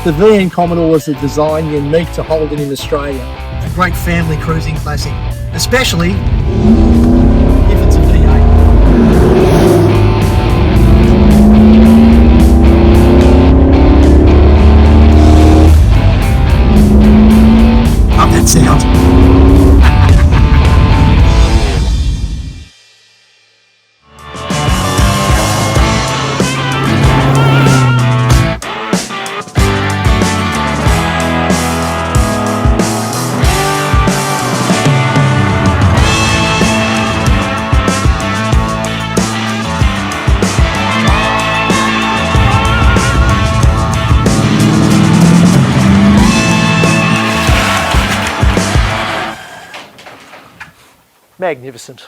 The VN Commodore was a design unique to Holden in Australia. A great family cruising classic, especially if it's a V8. Love that sound. Magnificent.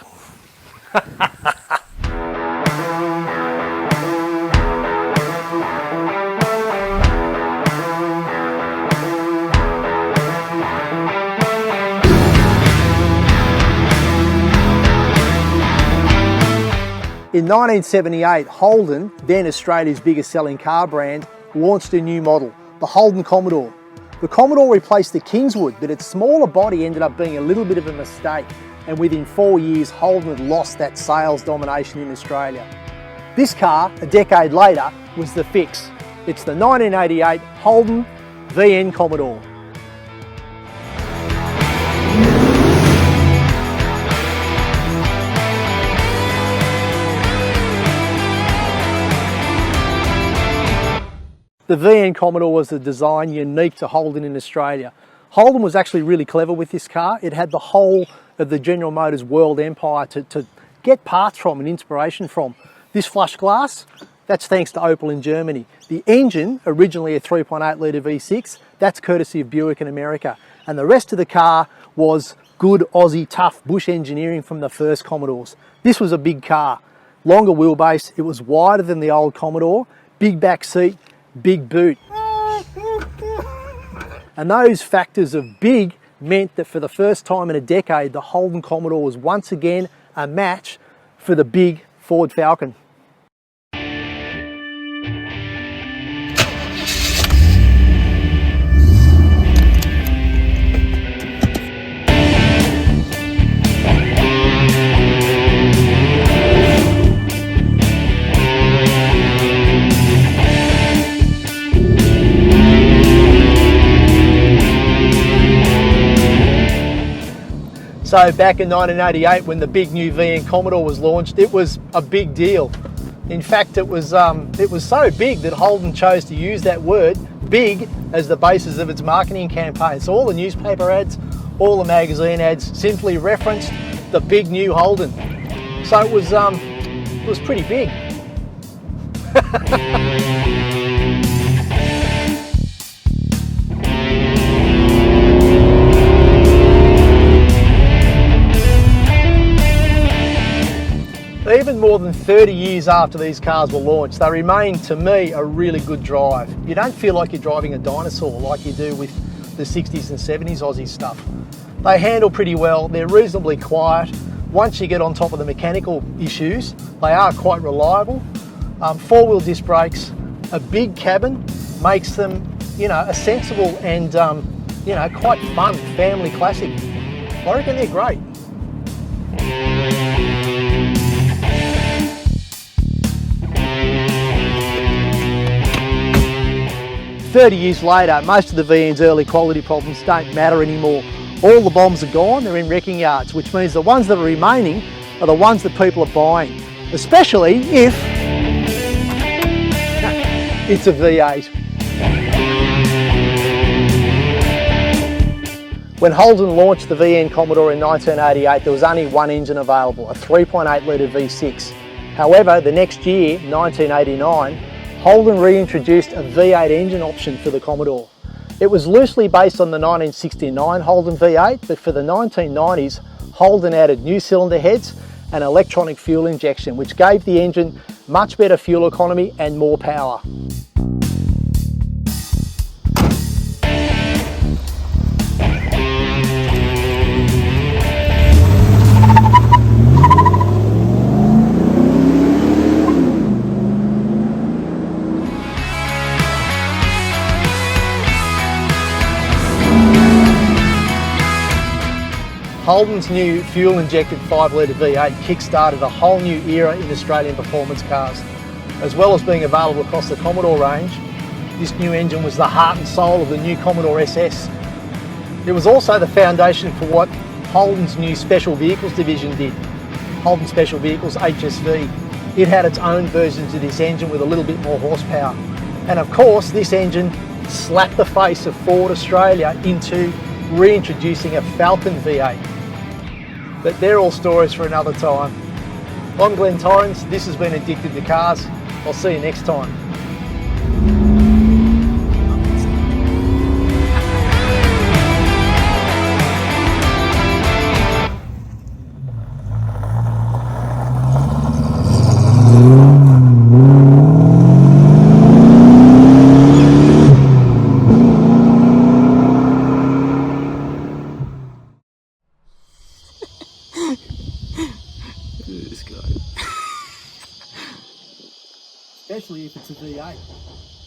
In 1978, Holden, then Australia's biggest selling car brand, launched a new model, the Holden Commodore. The Commodore replaced the Kingswood, but its smaller body ended up being a little bit of a mistake, and within 4 years, Holden had lost that sales domination in Australia. This car, a decade later, was the fix. It's the 1988 Holden VN Commodore. The VN Commodore was a design unique to Holden in Australia. Holden was actually really clever with this car. It had the whole of the General Motors world empire to get parts from and inspiration from. This flush glass, that's thanks to Opel in Germany. The engine, originally a 3.8 litre V6, that's courtesy of Buick in America. And the rest of the car was good Aussie tough bush engineering from the first Commodores. This was a big car, longer wheelbase, it was wider than the old Commodore, big back seat, big boot. And those factors of big meant that for the first time in a decade, the Holden Commodore was once again a match for the big Ford Falcon. So back in 1988, when the big new VN Commodore was launched, it was a big deal. In fact, it was so big that Holden chose to use that word, big, as the basis of its marketing campaign. So all the newspaper ads, all the magazine ads simply referenced the big new Holden. So it was pretty big. 30 years after these cars were launched, they remain, to me, a really good drive. You don't feel like you're driving a dinosaur like you do with the 60s and 70s Aussie stuff. They handle pretty well, they're reasonably quiet. Once you get on top of the mechanical issues, they are quite reliable. Four-wheel disc brakes, a big cabin makes them, a sensible and, quite fun family classic. I reckon they're great. "30 years later, most of the VN's early quality problems don't matter anymore. All the bombs are gone, they're in wrecking yards, which means the ones that are remaining are the ones that people are buying, especially if it's a V8. When Holden launched the VN Commodore in 1988, there was only one engine available, a 3.8 litre V6. However, the next year, 1989, Holden reintroduced a V8 engine option for the Commodore. It was loosely based on the 1969 Holden V8, but for the 1990s, Holden added new cylinder heads and electronic fuel injection, which gave the engine much better fuel economy and more power. Holden's new fuel-injected 5-litre V8 kick-started a whole new era in Australian performance cars. As well as being available across the Commodore range, this new engine was the heart and soul of the new Commodore SS. It was also the foundation for what Holden's new Special Vehicles division did, Holden Special Vehicles HSV. It had its own version to this engine with a little bit more horsepower. And of course, this engine slapped the face of Ford Australia into reintroducing a Falcon V8. But they're all stories for another time. I'm Glenn Torrens, this has been Addicted to Cars. I'll see you next time. This guy. Especially if it's a V8.